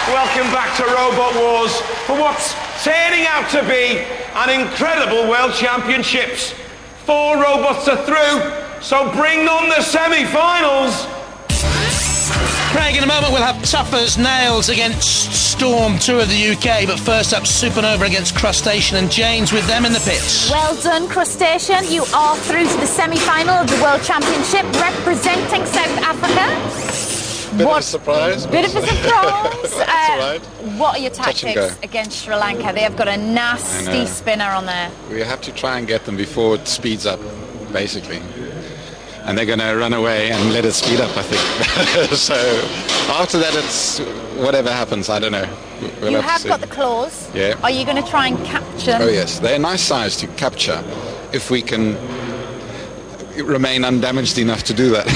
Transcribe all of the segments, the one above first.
Welcome back to Robot Wars for what's turning out to be an incredible World Championships. 4 robots are through, so bring on the semi-finals. Craig, in a moment we'll have Tough as Nails against Storm, 2 of the UK, but first up Supernova against Crushtacean, and Jane's with them in the pits. Well done, Crushtacean. You are through to the semi-final of the World Championship, representing South Africa. Bit of a surprise. Bit of a surprise. That's all right. What are your tactics against Sri Lanka? They have got a nasty spinner on there. We have to try and get them before it speeds up, basically. And they're going to run away and let it speed up, I think. So after that, it's whatever happens, I don't know. You have got the claws. Yeah. Are you going to try and capture them? Oh, yes. They're a nice size to capture if we can remain undamaged enough to do that.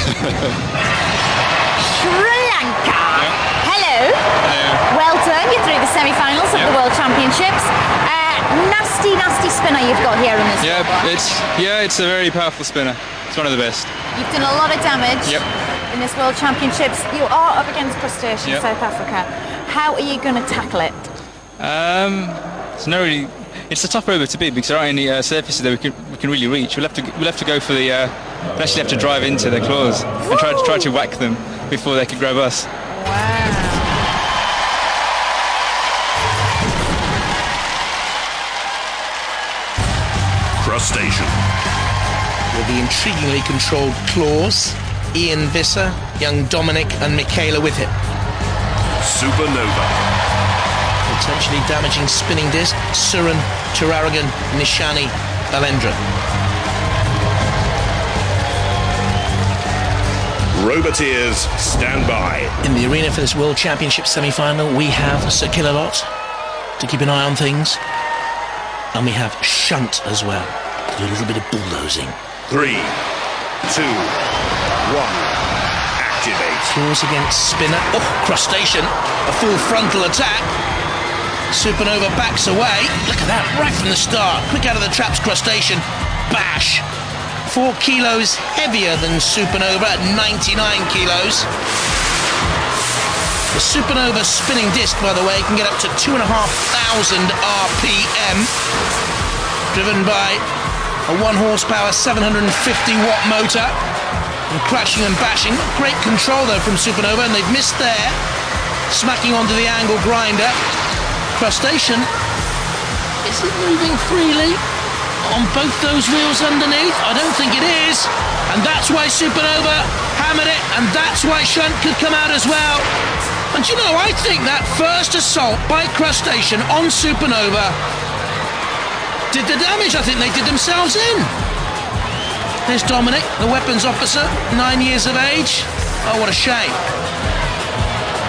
Sri Lanka. Yeah. Hello. Well done. You're through the semi-finals of the World Championships. Nasty spinner you've got here in this robot. It's a very powerful spinner. It's one of the best. You've done a lot of damage in this World Championships. You are up against Crushtacean, South Africa. How are you going to tackle it? It's a tough robot to beat because there aren't any surfaces that we can really reach. We'll have to go for the. We'll actually have to drive into their claws and try to whack them before they can grab us. Wow. Crushtacean. With the intriguingly controlled claws, Ian Visser, young Dominic and Michaela with him. Supernova. Potentially damaging spinning disc, Suran, Turaragan, Nishani, Balendra. Roboteers, stand by. In the arena for this World Championship semi-final, we have Sir Killalot to keep an eye on things. And we have Shunt as well, to do a little bit of bulldozing. 3, 2, 1, activate. Claws against spinner. Oh, Crushtacean, a full frontal attack. Supernova backs away. Look at that, right from the start. Quick out of the traps, Crushtacean. Bash. 4 kilos heavier than Supernova at 99 kilos. The Supernova spinning disc, by the way, can get up to 2,500 RPM. Driven by a 1 horsepower 750 watt motor, and crashing and bashing. Great control though from Supernova, and they've missed there, smacking onto the angle grinder. Crushtacean, is it moving freely on both those wheels underneath? I don't think it is, and that's why Supernova hammered it, and that's why Shunt could come out as well. And you know, I think that first assault by Crushtacean on Supernova did the damage. I think they did themselves in. There's Dominic, the weapons officer, 9 years of age. Oh, what a shame.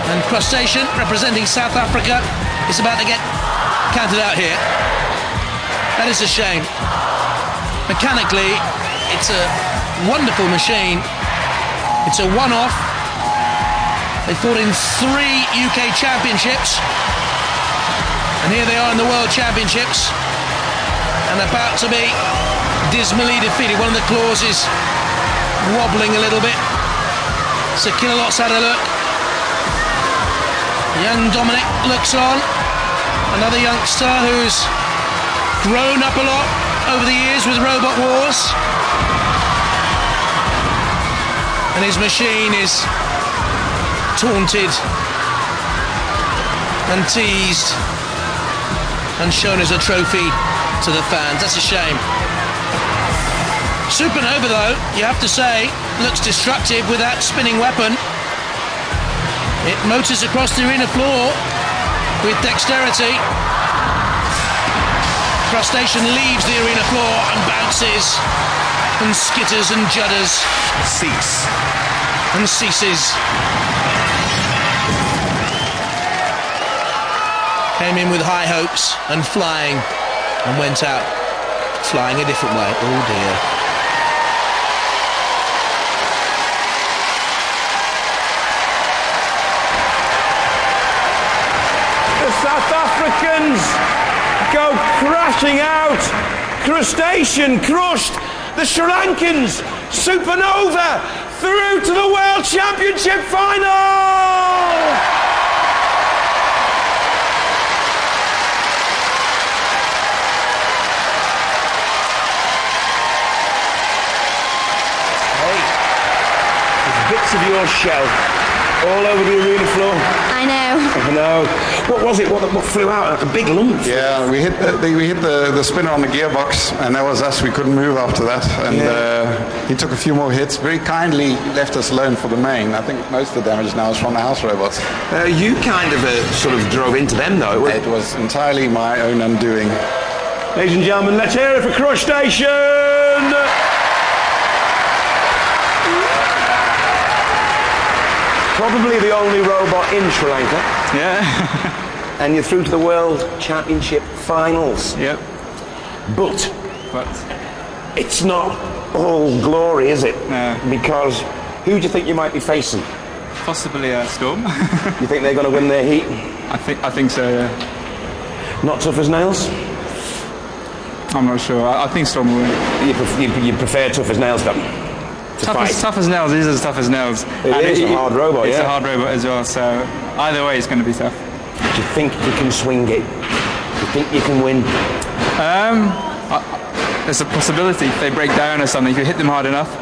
And Crushtacean, representing South Africa, is about to get counted out here. That is a shame. Mechanically, it's a wonderful machine. It's a one-off. They fought in 3 UK championships. And here they are in the World Championships. And about to be dismally defeated. One of the claws is wobbling a little bit. So Killalot's had a look. Young Dominic looks on. Another youngster who's grown up a lot over the years with Robot Wars. And his machine is taunted and teased and shown as a trophy to the fans. That's a shame. Supernova, though, you have to say, looks destructive with that spinning weapon. It motors across the arena floor with dexterity. Crushtacean leaves the arena floor and bounces and skitters and judders. Cease. And ceases. Came in with high hopes and flying, and went out flying a different way. Oh dear. The South Africans go crashing out. Crushtacean crushed. The Sri Lankans, Supernova, through to the World Championship final! your shell all over the arena floor. I know. I know. What was it? What flew out? A big lump? Yeah, we hit the spinner on the gearbox, and that was us. We couldn't move after that. And he took a few more hits. Very kindly left us alone for the main. I think most of the damage now is from the house robots. You kind of sort of drove into them, though. It was entirely my own undoing. Ladies and gentlemen, let's hear it for Crushtacean! Probably the only robot in Sri Lanka. Yeah. And you're through to the World Championship finals. Yep. But it's not all glory, is it? No. Because who do you think you might be facing? Possibly a Storm. You think they're going to win their heat? I think so, yeah. Not tough as nails? I'm not sure. I think Storm will win. You prefer tough as nails, don't you? Tough as nails is as tough as nails. It is a hard robot, It's yeah. a hard robot as well, so either way it's going to be tough. Do you think you can swing it? Do you think you can win? There's a possibility if they break down or something, if you hit them hard enough.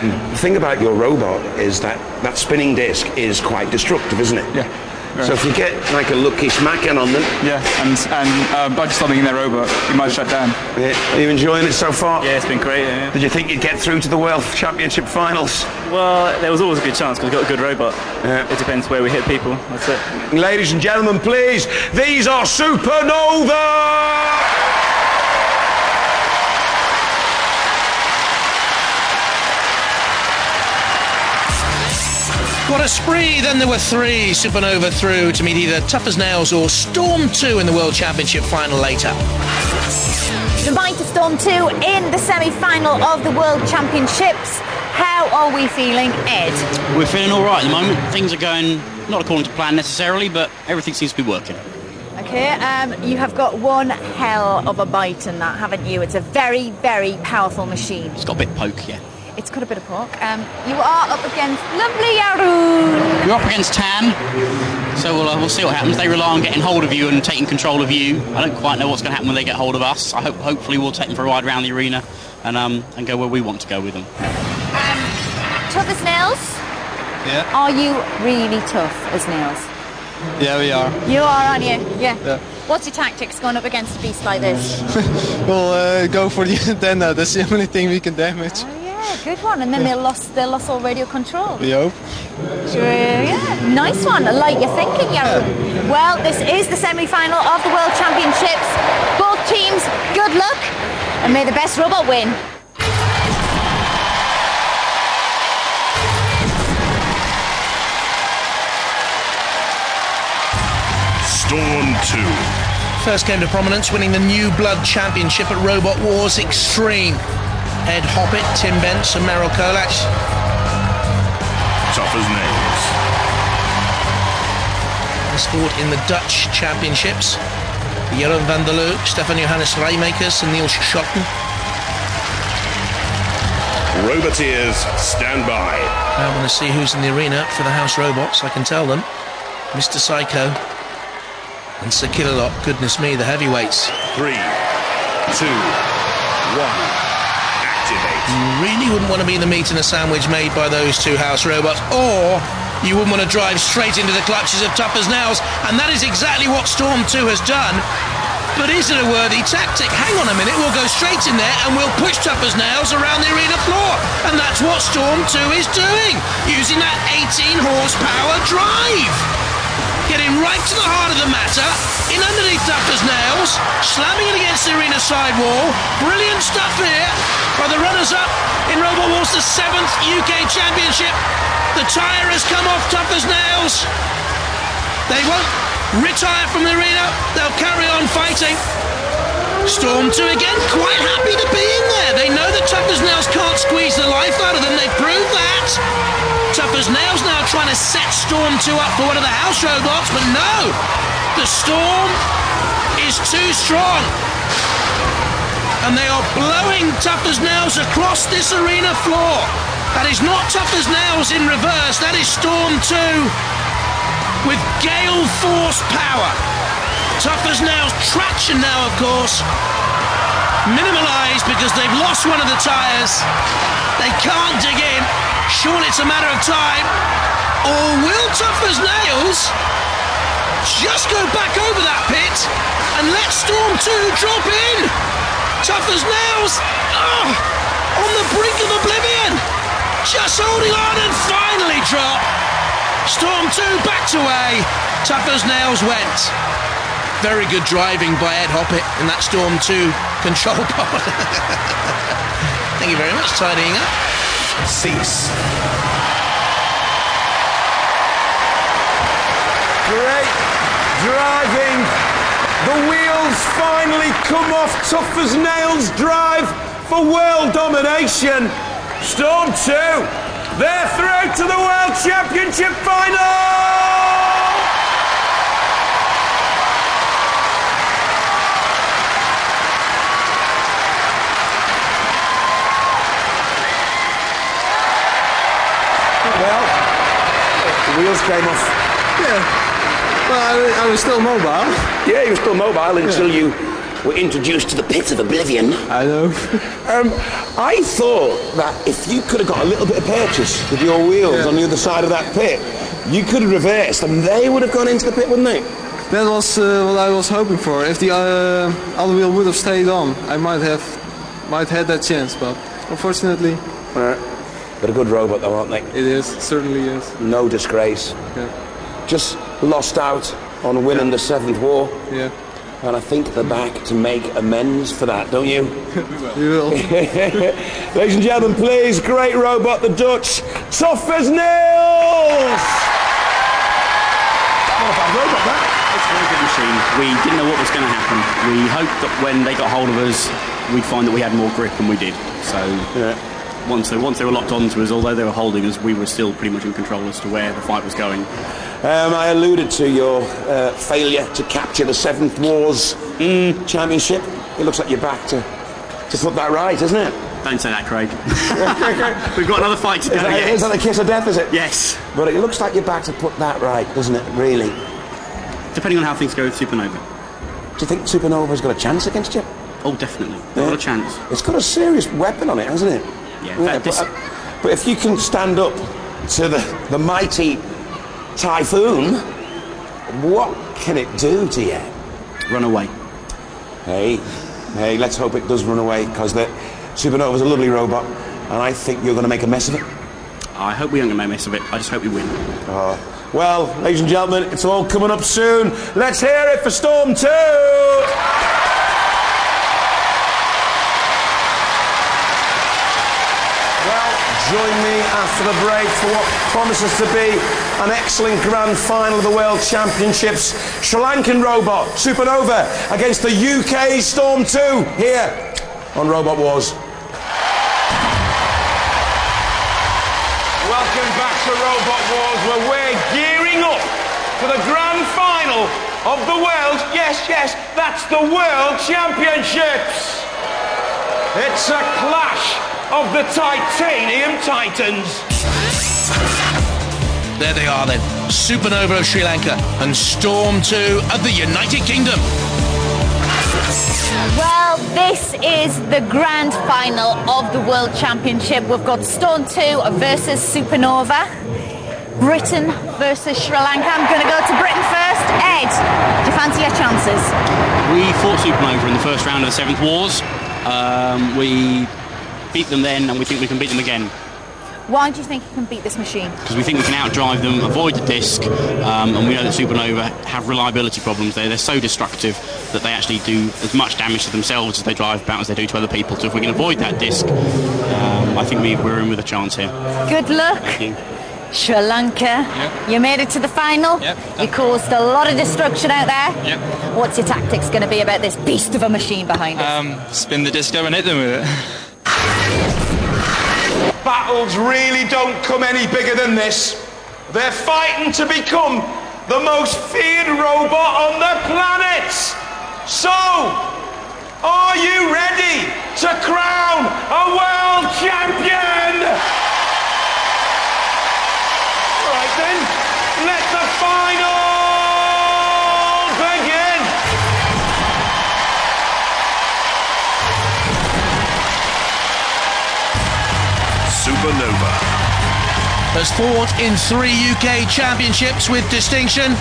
The thing about your robot is that spinning disc is quite destructive, isn't it? Yeah. Right. So if you get like a lucky smacking on them... Yeah, and budge something in their robot, you might shut down. Yeah. Are you enjoying it so far? Yeah, it's been great, yeah. Did you think you'd get through to the World Championship finals? Well, there was always a good chance because we've got a good robot. Yeah. It depends where we hit people, that's it. Ladies and gentlemen, please, these are Supernova! What a spree! Then there were three. Supernova through to meet either Tough as Nails or Storm 2 in the World Championship final later. Goodbye to Storm 2 in the semi-final of the World Championships. How are we feeling, Ed? We're feeling all right at the moment. Things are going not according to plan necessarily, but everything seems to be working. Okay, you have got one hell of a bite in that, haven't you? It's a very, very powerful machine. It's got a bit of poke, yeah. It's got a bit of pork. You are up against lovely Arun. You're up against Tan, so we'll see what happens. They rely on getting hold of you and taking control of you. I don't quite know what's going to happen when they get hold of us. Hopefully we'll take them for a ride around the arena and go where we want to go with them. Tough as nails? Yeah. Are you really tough as nails? Yeah, we are. You are, aren't you? Yeah. Yeah. What's your tactics going up against a beast like this? We'll go for the antenna. That's the only thing we can damage. Oh yeah, good one. And then they'll lost all radio control. We hope. Sure, yeah. Nice one. I like your thinking, Yaru. Well, this is the semi-final of the World Championships. Both teams, good luck, and may the best robot win. Storm 2. First came to prominence, winning the New Blood Championship at Robot Wars Extreme. Ed Hoppet, Tim Bentz and Meryl Kolach. Tough as nails. Sport in the Dutch Championships. Jeroen van der Loo, Stefan Johannes Rijmakers and Niels Schotten. Roboteers, stand by. I want to see who's in the arena for the house robots. I can tell them. Mr. Psycho and Sir Killalot. Goodness me, the heavyweights. 3, 2, 1. Activate. You really wouldn't want to be the meat in a sandwich made by those two house robots, or you wouldn't want to drive straight into the clutches of Tough as Nails, and that is exactly what Storm 2 has done. But is it a worthy tactic? Hang on a minute, we'll go straight in there and we'll push Tough as Nails around the arena floor. And that's what Storm 2 is doing, using that 18 horsepower drive. Getting right to the heart of the matter, in underneath Tough as Nails, slamming it against the arena sidewall. Brilliant stuff here by the runners-up in Robot Wars, the 7th UK Championship. The tyre has come off Tough as Nails. They won't retire from the arena, they'll carry on fighting. Storm 2 again, quite happy to be in there. They know that Tough as Nails can't squeeze the life out of them, they've proved that. Tough as Nails now trying to set Storm 2 up for one of the house robots, but no, the Storm is too strong. And they are blowing Tough as Nails across this arena floor. That is not Tough as Nails in reverse, that is Storm 2 with gale force power. Tough as Nails traction now, of course, minimalised because they've lost one of the tyres. They can't dig in. Surely it's a matter of time. Or will Tough as Nails just go back over that pit and let Storm 2 drop in? Tough as Nails on the brink of oblivion. Just holding on and finally drop. Storm 2 backed away. Tough as Nails went. Very good driving by Ed Hoppett in that Storm 2 control pod. Thank you very much, tidying up. Cease. Great driving. The wheels finally come off Tough as Nails' drive for world domination. Storm 2, they're through to the World Championship final! Well, the wheels came off. Yeah. Well, I was still mobile. Yeah, you were still mobile until you were introduced to the pit of oblivion. I know. I thought that if you could have got a little bit of purchase with your wheels on the other side of that pit, you could have reversed and they would have gone into the pit, wouldn't they? That was what I was hoping for. If the other wheel would have stayed on, I might had that chance, but unfortunately... But a good robot though, aren't they? It is, certainly is. No disgrace. Yeah. Just lost out on winning the 7th war. Yeah. And I think they're back to make amends for that, don't you? We will. Ladies and gentlemen, please, great robot, the Dutch, Tough as Nails! Not a bad robot, that. It's a very good machine. We didn't know what was going to happen. We hoped that when they got hold of us, we'd find that we had more grip than we did. So once they were locked onto us, although they were holding us, we were still pretty much in control as to where the fight was going. I alluded to your failure to capture the 7th War's championship. It looks like you're back to put that right, isn't it? Don't say that, Craig. We've got another fight to go. Is that the kiss of death, is it? Yes. But it looks like you're back to put that right, doesn't it, really? Depending on how things go with Supernova. Do you think Supernova's got a chance against you? Oh, definitely. Not a chance. It's got a serious weapon on it, hasn't it? Yeah. But if you can stand up to the mighty Typhoon, what can it do to you? Run away. Hey, let's hope it does run away, because Supernova's a lovely robot, and I think you're going to make a mess of it. I hope we aren't going to make a mess of it. I just hope we win. Well, ladies and gentlemen, it's all coming up soon. Let's hear it for Storm 2! Join me after the break for what promises to be an excellent grand final of the World Championships. Sri Lankan robot, Supernova, against the UK Storm 2 here on Robot Wars. Welcome back to Robot Wars, where we're gearing up for the grand final of the World, yes, that's the World Championships. It's a clash of the Titanium Titans. There they are then, Supernova of Sri Lanka and Storm 2 of the United Kingdom. Well, this is the grand final of the World Championship. We've got Storm 2 versus Supernova. Britain versus Sri Lanka. I'm going to go to Britain first. Ed, do you fancy your chances? We fought Supernova in the first round of the 7th Wars. We beat them then, and we think we can beat them again. Why do you think you can beat this machine? Because we think we can outdrive them, avoid the disc, and we know that Supernova have reliability problems. They're so destructive that they actually do as much damage to themselves as they drive about as they do to other people. So if we can avoid that disc, I think we're in with a chance here. Good luck. Thank you. Sri Lanka, you made it to the final. You caused a lot of destruction out there. What's your tactics going to be about this beast of a machine behind us? Spin the disc over and hit them with it. Battles really don't come any bigger than this. They're fighting to become the most feared robot on the planet. So, are you ready to crown a world champion? All right then, let the final begin. Supernova. has fought in 3 UK championships with distinction.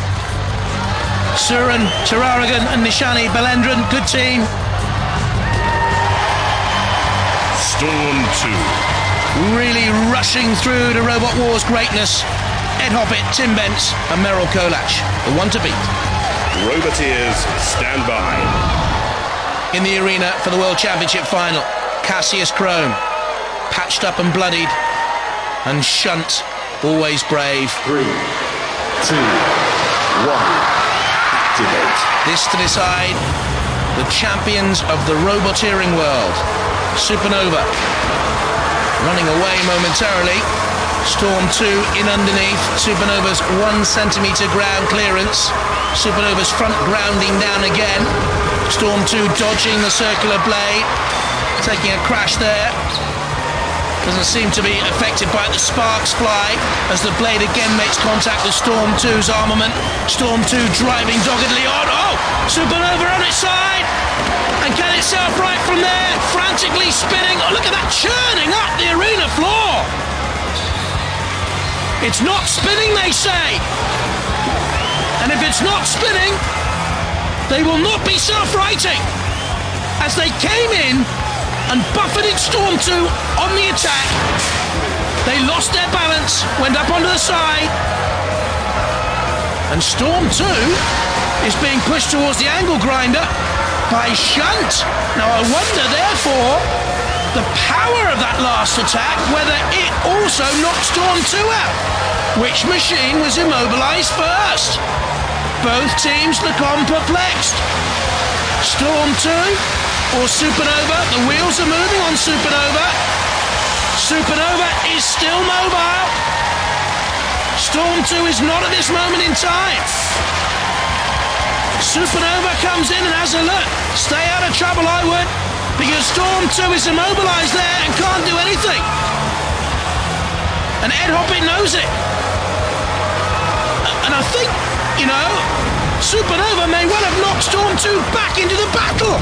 Suren Tararagan and Nishani Belendran, good team. Storm 2. Really rushing through to Robot Wars greatness. Ed Hoppett, Tim Bence and Merrill Kolach, the one to beat. Roboteers, stand by. In the arena for the World Championship final, Cassius Chrome, patched up and bloodied, and Shunt, always brave. 3, 2, 1. Activate. This to decide the champions of the roboteering world. Supernova running away momentarily. Storm 2 in underneath. Supernova's 1 centimetre ground clearance. Supernova's front grounding down again. Storm 2 dodging the circular blade, taking a crash there. Doesn't seem to be affected by the sparks fly as the blade again makes contact with Storm 2's armament. Storm 2 driving doggedly on. Oh! Supernova on its side! And get itself right from there, frantically spinning. Oh, look at that, churning up the arena floor! It's not spinning, they say! And if it's not spinning, they will not be self-righting! As they came in and buffeted Storm 2 on the attack, they lost their balance, went up onto the side, and Storm 2 is being pushed towards the angle grinder by Shunt. Now I wonder, therefore, the power of that last attack, whether it also knocked Storm 2 out. Which machine was immobilised first? Both teams look on perplexed. Storm 2 or Supernova? The wheels are moving on Supernova. Supernova is still mobile. Storm 2 is not at this moment in time. Supernova comes in and has a look. Stay out of trouble, I would, because Storm 2 is immobilised there and can't do anything. And Ed Hoppett knows it. And I think, you know, Supernova may well have knocked Storm 2 back into the battle.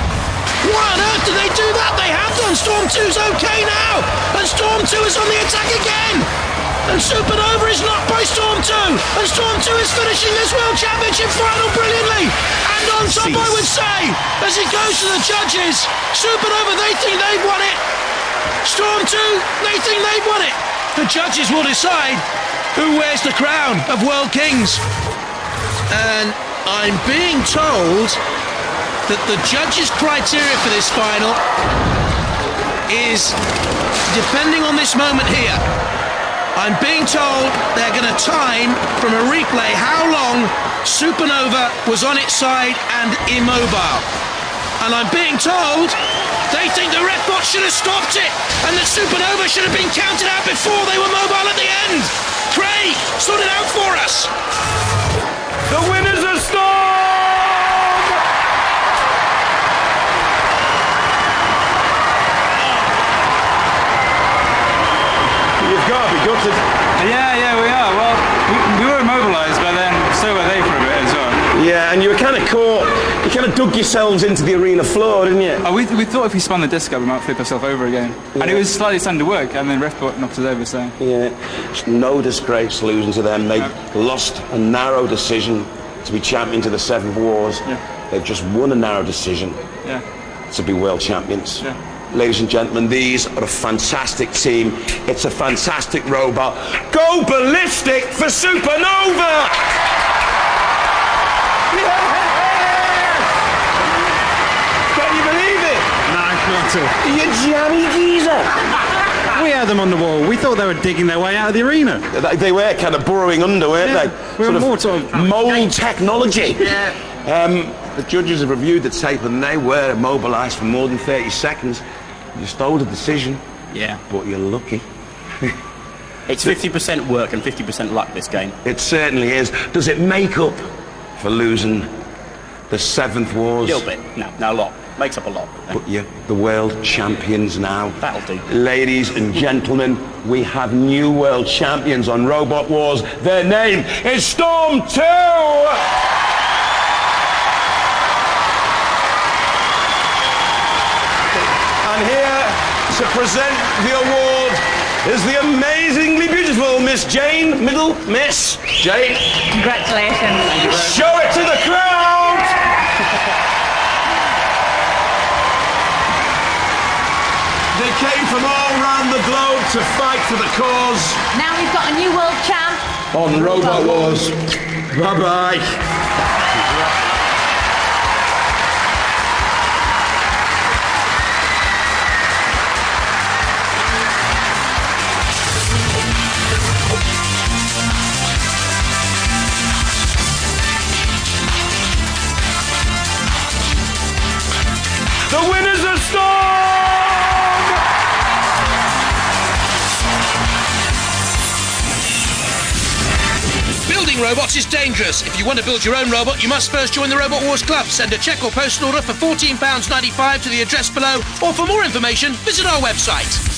Why on earth did they do that? They have done. Storm 2's okay now. And Storm 2 is on the attack again. And Supernova is knocked by Storm 2. And Storm 2 is finishing this World Championship final brilliantly. And on top, I would say, as it goes to the judges, Supernova, they think they've won it. Storm 2, they think they've won it. The judges will decide who wears the crown of World Kings. And I'm being told that the judges' criteria for this final is, depending on this moment here, I'm being told they're going to time from a replay how long Supernova was on its side and immobile. And I'm being told they think the Rawbot should have stopped it and that Supernova should have been counted out before they were mobile at the end. Craig, sort it out for us. The winners are Storm! You've got to be gutted. Yeah, we are. Well, we were immobilised, but then so were they for a bit as well. Yeah, and you were kind of caught. You kind of dug yourselves into the arena floor, didn't you? Oh, we thought if we spun the disc up, we might flip ourselves over again. Yeah. And it was slightly starting to work, and then Rawbot knocked us over, so... Yeah, it's no disgrace losing to them. They lost a narrow decision to be champion to the 7 Wars. Yeah. They've just won a narrow decision to be world champions. Yeah. Ladies and gentlemen, these are a fantastic team. It's a fantastic robot. Go ballistic for Supernova! Can you believe it? No, not at all. You jammy geezer! We had them on the wall. We thought they were digging their way out of the arena. They were kind of burrowing under, weren't they? We were more sort of mold technology. The judges have reviewed the tape and they were immobilised for more than 30 seconds. You stole the decision. Yeah. But you're lucky. It's 50% work and 50% luck, this game. It certainly is. Does it make up for losing the 7th Wars? A little bit. No, a lot. Makes up a lot. But you're the world champions now. That'll do. Ladies and gentlemen, we have new world champions on Robot Wars. Their name is Storm 2! And here to present the award is the amazingly beautiful Miss Miss Jane, middle miss. Jane. Congratulations. Show it to the crowd. They came from all around the globe to fight for the cause. Now we've got a new world champ. On Robot Wars. Bye-bye. The winners are Storm! Building robots is dangerous. If you want to build your own robot, you must first join the Robot Wars Club. Send a cheque or postal order for £14.95 to the address below, or for more information, visit our website.